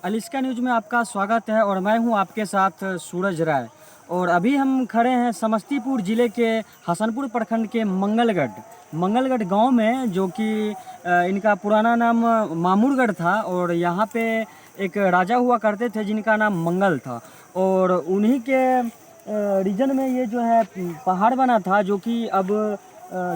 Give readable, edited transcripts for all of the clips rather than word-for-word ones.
अलिस्का news में आपका स्वागत है और मैं हूं आपके साथ सूरज राय। और अभी हम खड़े हैं समस्तीपुर ज़िले के हसनपुर प्रखंड के मंगलगढ़ गांव में, जो कि इनका पुराना नाम मामूरगढ़ था। और यहां पे एक राजा हुआ करते थे जिनका नाम मंगल था, और उन्हीं के रीजन में ये जो है पहाड़ बना था, जो कि अब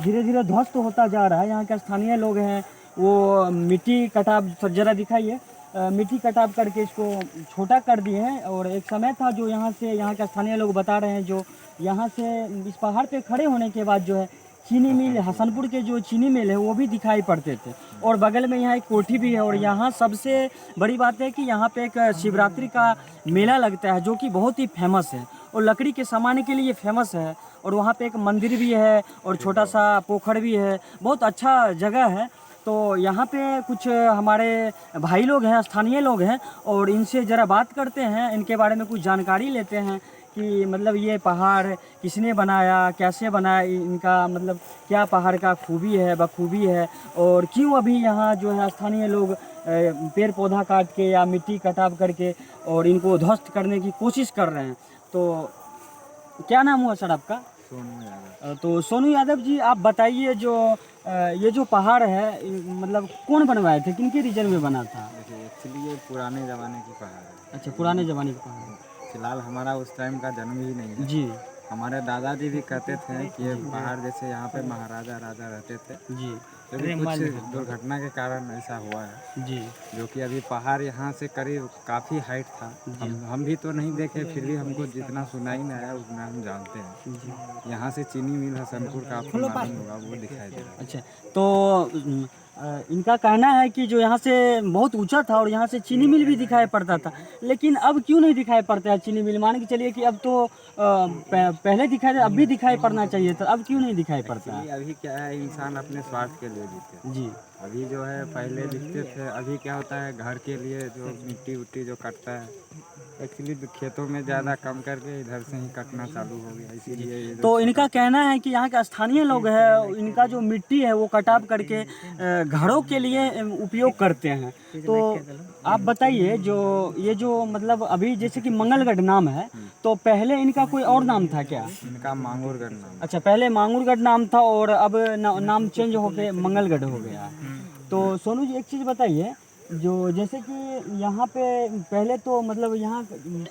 धीरे धीरे ध्वस्त होता जा रहा है। यहाँ के स्थानीय लोग हैं वो मिट्टी कटाव, जरा दिखाइए, मिट्टी कटाव करके इसको छोटा कर दिए हैं। और एक समय था जो यहाँ के स्थानीय लोग बता रहे हैं, जो यहाँ से इस पहाड़ पे खड़े होने के बाद जो है चीनी मिल, हसनपुर के जो चीनी मिल है वो भी दिखाई पड़ते थे। और बगल में यहाँ एक कोठी भी है। और यहाँ सबसे बड़ी बात है कि यहाँ पे एक शिवरात्रि का मेला लगता है, जो कि बहुत ही फेमस है और लकड़ी के सामान के लिए फेमस है। और वहाँ पे एक मंदिर भी है और छोटा सा पोखर भी है, बहुत अच्छा जगह है। तो यहाँ पे कुछ हमारे भाई लोग हैं, स्थानीय लोग हैं, और इनसे ज़रा बात करते हैं, इनके बारे में कुछ जानकारी लेते हैं कि मतलब ये पहाड़ किसने बनाया, कैसे बनाया, इनका मतलब क्या पहाड़ का खूबी है, बखूबी है, और क्यों अभी यहाँ जो है स्थानीय लोग पेड़ पौधा काट के या मिट्टी कटाव करके और इनको ध्वस्त करने की कोशिश कर रहे हैं। तो क्या नाम हुआ सर आपका? सोनू यादव। तो सोनू यादव जी, आप बताइए, जो ये जो पहाड़ है मतलब कौन बनवाए थे, किनके रीजन में बना था? देखिए, एक्चुअली ये पुराने ज़माने की पहाड़ है। अच्छा, पुराने ज़माने की पहाड़ है। फिलहाल हमारा उस टाइम का जन्म ही नहीं है। जी हमारे दादाजी भी कहते थे कि ये पहाड़ जैसे यहाँ पे महाराजा राजा रहते थे, जी लेकिन कुछ दुर्घटना के कारण ऐसा हुआ है। जी जो कि अभी पहाड़ यहाँ से करीब काफ़ी हाइट था। हम भी तो नहीं देखे, फिर भी हमको जितना सुनाई में आया उतना हम जानते हैं। जी। यहाँ से चीनी मिल हसनपुर का आपको मालूम होगा, वो दिखाई दे रहा है। अच्छा, तो इनका कहना है कि जो यहाँ से बहुत ऊंचा था और यहाँ से चीनी मिल भी दिखाई पड़ता था, लेकिन अब क्यों नहीं दिखाई पड़ता है चीनी मिल? मान के चलिए कि अब तो पहले दिखाई, अब भी दिखाई पड़ना चाहिए था, अब क्यों नहीं दिखाई पड़ता है? अभी क्या है, इंसान अपने स्वार्थ के लिए जीते हैं। जी अभी जो है पहले दिखते थे, अभी क्या होता है घर के लिए जो मिट्टी उट्टी जो कटता है, एक्चुअली खेतों में ज़्यादा कम करके इधर से ही कटना चालू हो गया, इसीलिए ये तो इनका कहना है कि यहाँ के स्थानीय लोग हैं, इनका जो मिट्टी है वो कटाव करके घरों के लिए उपयोग करते हैं। तो आप बताइए, जो ये जो मतलब अभी जैसे कि मंगलगढ़ नाम है, तो पहले इनका कोई और नाम था क्या? इनका मांगूरगढ़ नाम। अच्छा, पहले मांगूरगढ़ नाम था और अब नाम चेंज होके मंगलगढ़ हो गया। तो सोनू जी, एक चीज़ बताइए, जो जैसे कि यहाँ पे पहले तो मतलब यहाँ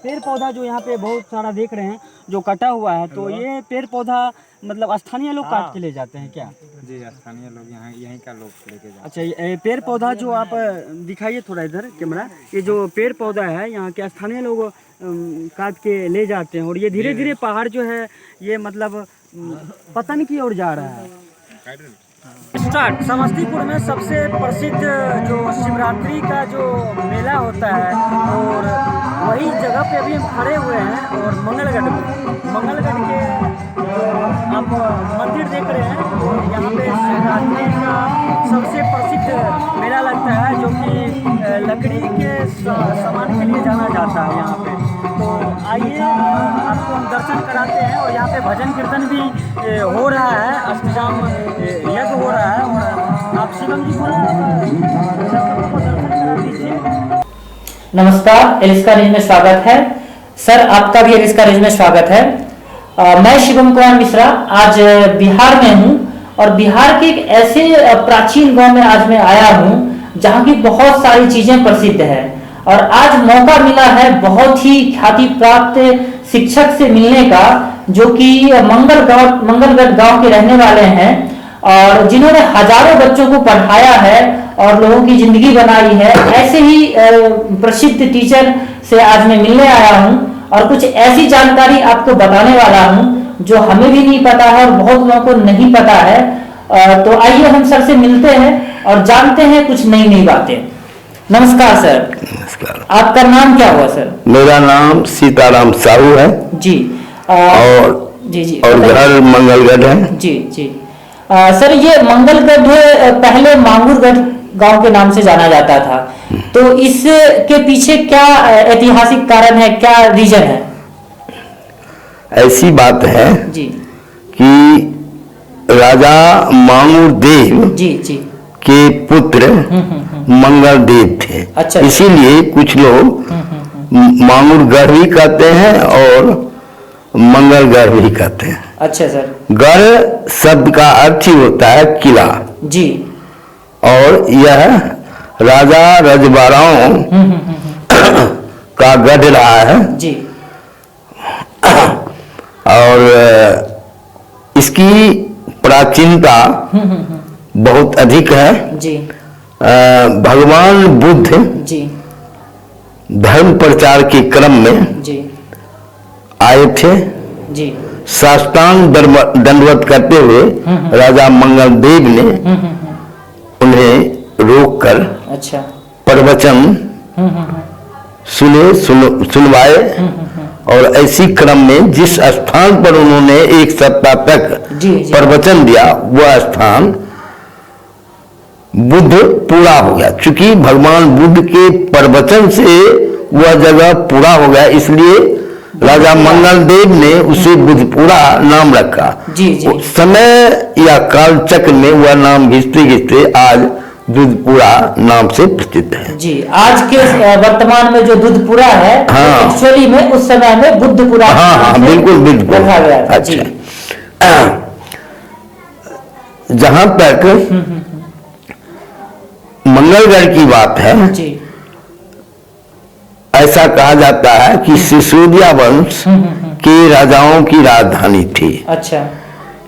पेड़ पौधा जो यहाँ पे बहुत सारा देख रहे हैं जो कटा हुआ है, तो ये पेड़ पौधा मतलब स्थानीय लोग काट के ले जाते हैं क्या? जी, स्थानीय लोग यहाँ यहीं का लोग लेके जाते अच्छा, ये पेड़ पौधा जो आप दिखाइए थोड़ा इधर कैमरा, ये जो पेड़ पौधा है यहाँ के स्थानीय लोग काट के ले जाते हैं, और ये धीरे धीरे पहाड़ जो है ये मतलब पतन की ओर जा रहा है। स्टार्ट समस्तीपुर में सबसे प्रसिद्ध जो शिवरात्रि का जो मेला होता है, और वही जगह पे अभी हम खड़े हुए हैं। और मंगलगढ़ के आप मंदिर देख रहे हैं, और यहाँ पे शिवरात्रि का सबसे प्रसिद्ध मेला लगता है, जो कि लकड़ी के सामान के लिए जाना जाता है यहाँ पे। तो आइए आपको हम दर्शन कराते हैं। और यहाँ पे भजन कीर्तन भी हो रहा है, अष्टजाम यज्ञ हो रहा है। और आप शिवम जी को दर्शन करा दीजिए। नमस्कार, एलिस्का न्यूज़ में स्वागत है। सर, आपका भी एलिस्का न्यूज़ में स्वागत है। मैं शिवम कुमार मिश्रा आज बिहार में हूँ, और बिहार के एक ऐसे प्राचीन गांव में आज मैं आया हूँ जहाँ की बहुत सारी चीजें प्रसिद्ध है। और आज मौका मिला है बहुत ही ख्याति प्राप्त शिक्षक से मिलने का, जो कि मंगलगढ़ गांव के रहने वाले हैं, और जिन्होंने हजारों बच्चों को पढ़ाया है और लोगों की जिंदगी बनाई है। ऐसे ही प्रसिद्ध टीचर से आज मैं मिलने आया हूं, और कुछ ऐसी जानकारी आपको बताने वाला हूं जो हमें भी नहीं पता है और बहुत लोगों को नहीं पता है। तो आइए हम सर से मिलते हैं और जानते हैं कुछ नई नई बातें। नमस्कार सर। नमस्कार। आपका नाम क्या हुआ सर? मेरा नाम सीताराम साहू है जी। और जी और घर मंगलगढ़ है। जी जी। सर, ये मंगलगढ़ पहले मांगूरगढ़ गांव के नाम से जाना जाता था, तो इसके पीछे क्या ऐतिहासिक कारण है, क्या रीजन है? ऐसी बात है जी कि राजा मांगूर देव जी जी के पुत्र मंगल देव थे। अच्छा। इसीलिए कुछ लोग मांगुरगढ़ भी कहते हैं और मंगलगढ़ भी कहते हैं। अच्छा सर। गढ़ शब्द का अर्थ ही होता है किला, जी। और यह राजा रजवाड़ाओं का गढ़ रहा है। जी। और इसकी प्राचीनता बहुत अधिक है। जी। भगवान बुद्ध जी। धर्म प्रचार के क्रम में जी। आए थे। जी। साष्टांग दंडवत करते हुए राजा मंगलदेव ने उन्हें रोककर अच्छा। प्रवचन सुनवाए, और ऐसी क्रम में जिस स्थान पर उन्होंने एक सप्ताह तक जी, जी। प्रवचन दिया वह स्थान बुद्ध पूरा हो गया। चूंकि भगवान बुद्ध के प्रवचन से वह जगह पूरा हो गया, इसलिए राजा मंगलदेव ने उसे बुद्धपुरा नाम रखा। जी, जी। समय या काल चक्र में वह नाम घिसते घिसते आज बुद्धपुरा नाम से प्रसिद्ध है। जी। आज के वर्तमान में जो दूधपुरा है, हाँ। एक्चुअली में उस समय में बुद्धपुरा हाँ हाँ बिल्कुल बिल्कुल रखा गया था। जी। अच्छा। जहां तक मंगलगढ़ की बात है, जी। ऐसा कहा जाता है कि सिसोदिया वंश के राजाओं की राजधानी थी। अच्छा।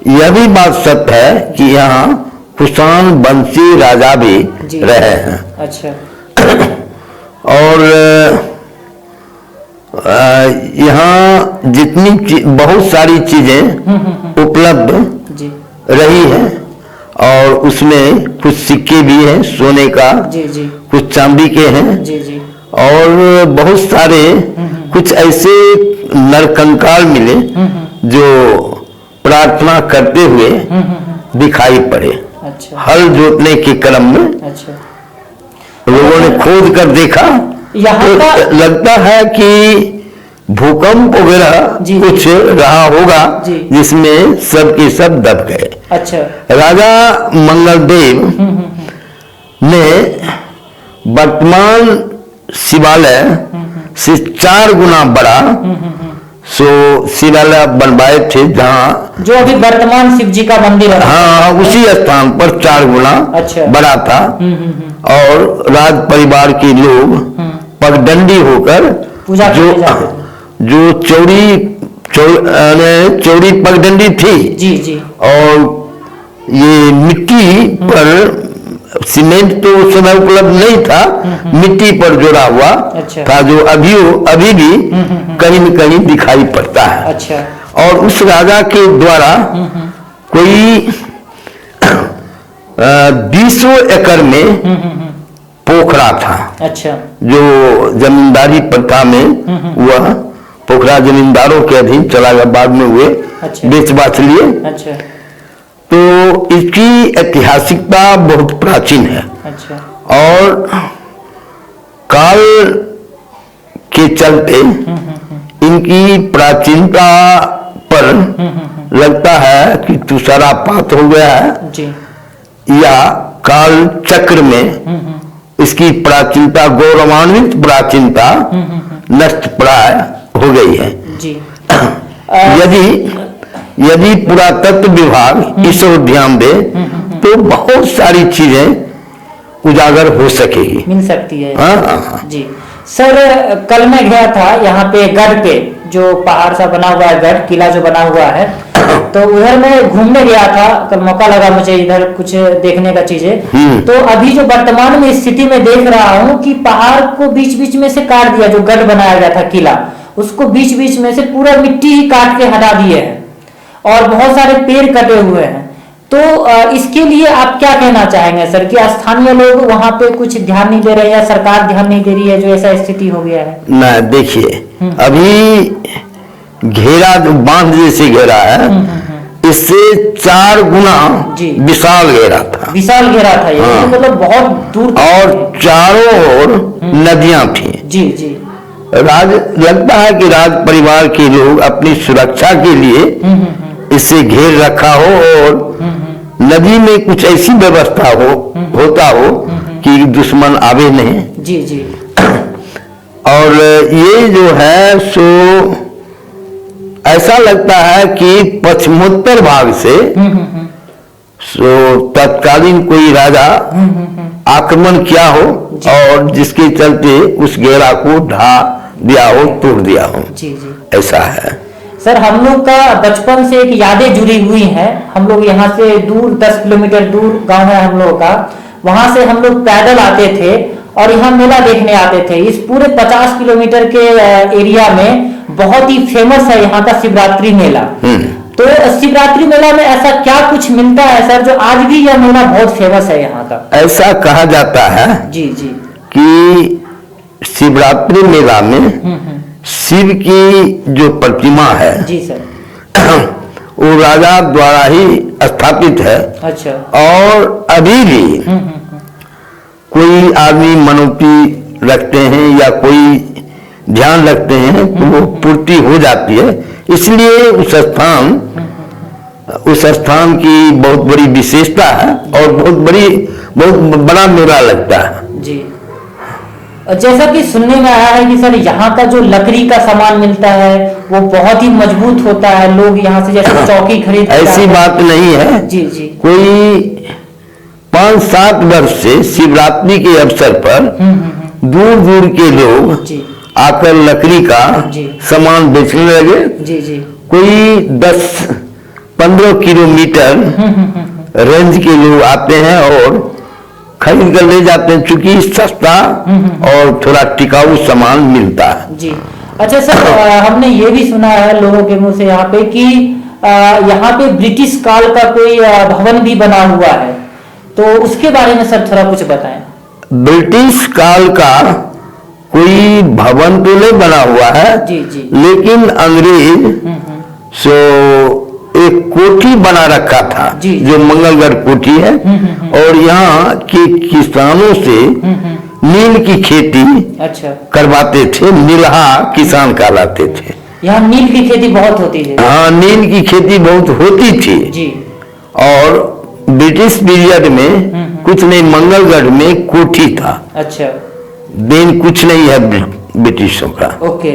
यह भी बात सत्य है कि यहाँ कुषाण वंशी राजा भी जी। रहे हैं। अच्छा। और यहाँ जितनी बहुत सारी चीजें उपलब्ध जी। रही है, और उसमें कुछ सिक्के भी हैं सोने का, जी। जी। कुछ चांदी के हैं, जी। जी। और बहुत सारे कुछ ऐसे नरकंकाल मिले जो प्रार्थना करते हुए दिखाई पड़े। अच्छा। हल जोतने के क्रम में अच्छा। लोगों ने खोद कर देखा यहाँ तो का लगता है कि भूकंप वगैरह जी। कुछ रहा होगा, जी। जिसमें सब के सब दब गए। अच्छा। राजा मंगलदेव ने वर्तमान शिवालय से 4 गुना बड़ा शिवालय बनवाए थे, जहाँ जो अभी वर्तमान शिव जी का मंदिर है। हाँ उसी स्थान पर 4 गुना अच्छा। बड़ा था। और राज परिवार के लोग पगडंडी होकर पूजा करने जाते थे। जो चौड़ी पगडंडी थी। जी। जी। और ये मिट्टी पर, सीमेंट तो उस समय उपलब्ध नहीं था, मिट्टी पर जोड़ा हुआ अच्छा। था, जो अभी भी कहीं न कहीं दिखाई पड़ता है। अच्छा। और उस राजा के द्वारा कोई 20 एकड़ में पोखरा था। अच्छा। जो जमींदारी प्रथा में वह पोखरा जमींदारों के अधीन चला गया, बाद में हुए अच्छा। बेच बाच लिए। अच्छा। तो इसकी ऐतिहासिकता बहुत प्राचीन है। अच्छा। और काल के चलते इनकी प्राचीनता पर लगता है कि तुषारापात हो गया है, जी। या काल चक्र में इसकी प्राचीनता, गौरवान्वित प्राचीनता नष्ट प्राय हो गई है। जी। यदि पुरातत्व विभाग इस ओर ध्यान दे तो बहुत सारी चीजें उजागर हो सकेगी, मिल सकती है। हाँ। जी सर, कल मैं गया था यहाँ पे गढ़ पे, जो पहाड़ सा बना हुआ है, गढ़ किला जो बना हुआ है, तो उधर मैं घूमने गया था। कल मौका लगा मुझे इधर कुछ देखने का चीजें। तो अभी जो वर्तमान में स्थिति में देख रहा हूँ कि पहाड़ को बीच बीच में से काट दिया, जो गढ़ बनाया गया था किला, उसको बीच बीच में से पूरा मिट्टी ही काट के हटा दिए हैं, और बहुत सारे पेड़ कटे हुए हैं। तो इसके लिए आप क्या कहना चाहेंगे सर, कि स्थानीय लोग वहां पे कुछ ध्यान नहीं दे रहे हैं या सरकार ध्यान नहीं दे रही है, जो ऐसा स्थिति हो गया है? ना देखिए, अभी घेरा जो बांध जैसे घेरा है, इससे 4 गुना विशाल घेरा था। विशाल घेरा था ये। हाँ। मतलब बहुत दूर तक। और चारों ओर नदियां थी। जी। जी। लगता है कि राज परिवार के लोग अपनी सुरक्षा के लिए इसे घेर रखा हो, और नदी में कुछ ऐसी व्यवस्था होता हो कि दुश्मन आवे नहीं। जी जी। और ये जो है सो ऐसा लगता है कि पश्चिमोत्तर भाग से सो तत्कालीन कोई राजा आक्रमण किया हो और जिसके चलते उस घेरा को ढा दिया हो, तोड़ दिया हो। जी जी। ऐसा है सर, हम लोग का बचपन से एक यादें जुड़ी हुई हैं। हम लोग यहाँ से दूर 10 किलोमीटर दूर गांव है हम लोगों का, वहां से हम लोग पैदल आते थे और यहाँ मेला देखने आते थे। इस पूरे 50 किलोमीटर के एरिया में बहुत ही फेमस है यहाँ का शिवरात्रि मेला। तो शिवरात्रि मेला में ऐसा क्या कुछ मिलता है सर जो आज भी यह मेला बहुत फेमस है यहाँ का? ऐसा कहा जाता है जी जी कि शिवरात्रि मेला में शिव की जो प्रतिमा है जी सर, वो राजा द्वारा ही स्थापित है। अच्छा। और अभी भी कोई आदमी मनोती रखते हैं या कोई ध्यान रखते हैं तो वो पूर्ति हो जाती है। इसलिए उस स्थान की बहुत बड़ी विशेषता है और बहुत बड़ा मेला लगता है। जी। और जैसा कि सुनने में आया है कि सर यहाँ का जो लकड़ी का सामान मिलता है वो बहुत ही मजबूत होता है। लोग यहाँ से जैसे चौकी खरीद ऐसी बात नहीं है। जी जी। कोई 5-7 वर्ष से शिवरात्रि के अवसर पर दूर दूर के लोग जी आकर लकड़ी का जी सामान बेचने लगे। जी जी। कोई 10-15 किलोमीटर रेंज के लोग आते हैं और खरीद कर ले जाते हैं, चूंकि सस्ता और थोड़ा टिकाऊ सामान मिलता है। जी। अच्छा सर, हमने ये भी सुना है लोगों के मुंह से यहाँ पे कि यहाँ पे ब्रिटिश काल का कोई भवन भी बना हुआ है, तो उसके बारे में सर थोड़ा कुछ बताएं। ब्रिटिश काल का कोई भवन तो नहीं बना हुआ है जी जी। लेकिन अंग्रेज सो एक कोठी बना रखा था जी। जो मंगलगढ़ कोठी है। और यहाँ के किसानों से नील की खेती अच्छा करवाते थे। नीलहा किसान कहलाते थे। यहाँ नील की खेती बहुत होती है। हाँ, नील की खेती बहुत होती थी। जी। और ब्रिटिश पीरियड में कुछ नहीं, मंगलगढ़ में कोठी था। अच्छा। देन कुछ नहीं है ब्रिटिशों का। ओके।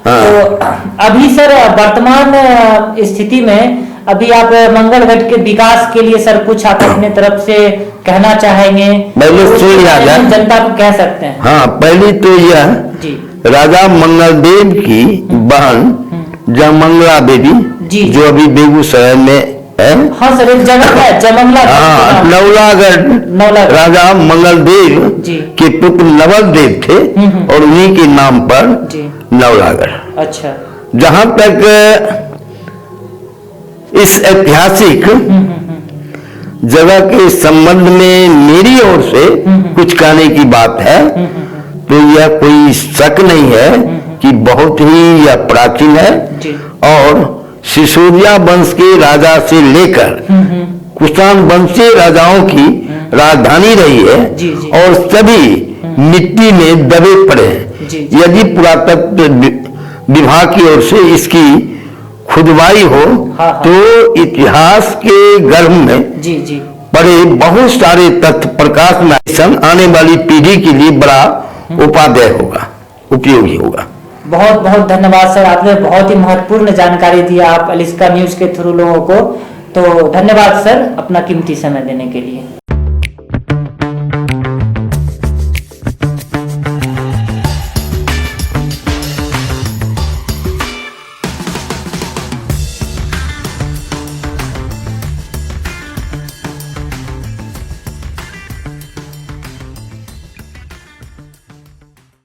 हाँ। तो अभी सर वर्तमान स्थिति में अभी आप मंगलगढ़ के विकास के लिए सर कुछ आप अपने तरफ से कहना चाहेंगे? पहले सुन राजा जनता को कह सकते हैं। हाँ, पहले तो यह जी। राजा मंगलदेव की बहन जयमंगला देवी जी। जो अभी बेगूसराय में है। हाँ सर, एक जगह है जयमंगला। हाँ, नवलागढ़ राजा मंगलदेव जी के पुत्र नवलदेव थे और उन्हीं के नाम पर जी नवलागढ़। अच्छा। जहां तक इस ऐतिहासिक जगह के संबंध में मेरी ओर से कुछ कहने की बात है तो यह कोई शक नहीं है कि बहुत ही यह प्राचीन है। जी। और सिसोदिया वंश के राजा से लेकर कुषाण वंशीय राजाओं की राजधानी रही है। जी, जी। और सभी मिट्टी में दबे पड़े हैं। जी, जी। यदि पुरातत्व विभाग की ओर से इसकी खुदवाई हो हाँ। तो इतिहास के गर्भ में जी जी पड़े बहुत सारे तथ्य प्रकाश में आने वाली पीढ़ी के लिए बड़ा उपादेय होगा, उपयोगी होगा। बहुत बहुत धन्यवाद सर, आपने बहुत ही महत्वपूर्ण जानकारी दिया आप अलिस्का न्यूज के थ्रू लोगों को। तो धन्यवाद सर अपना कीमती समय देने के लिए।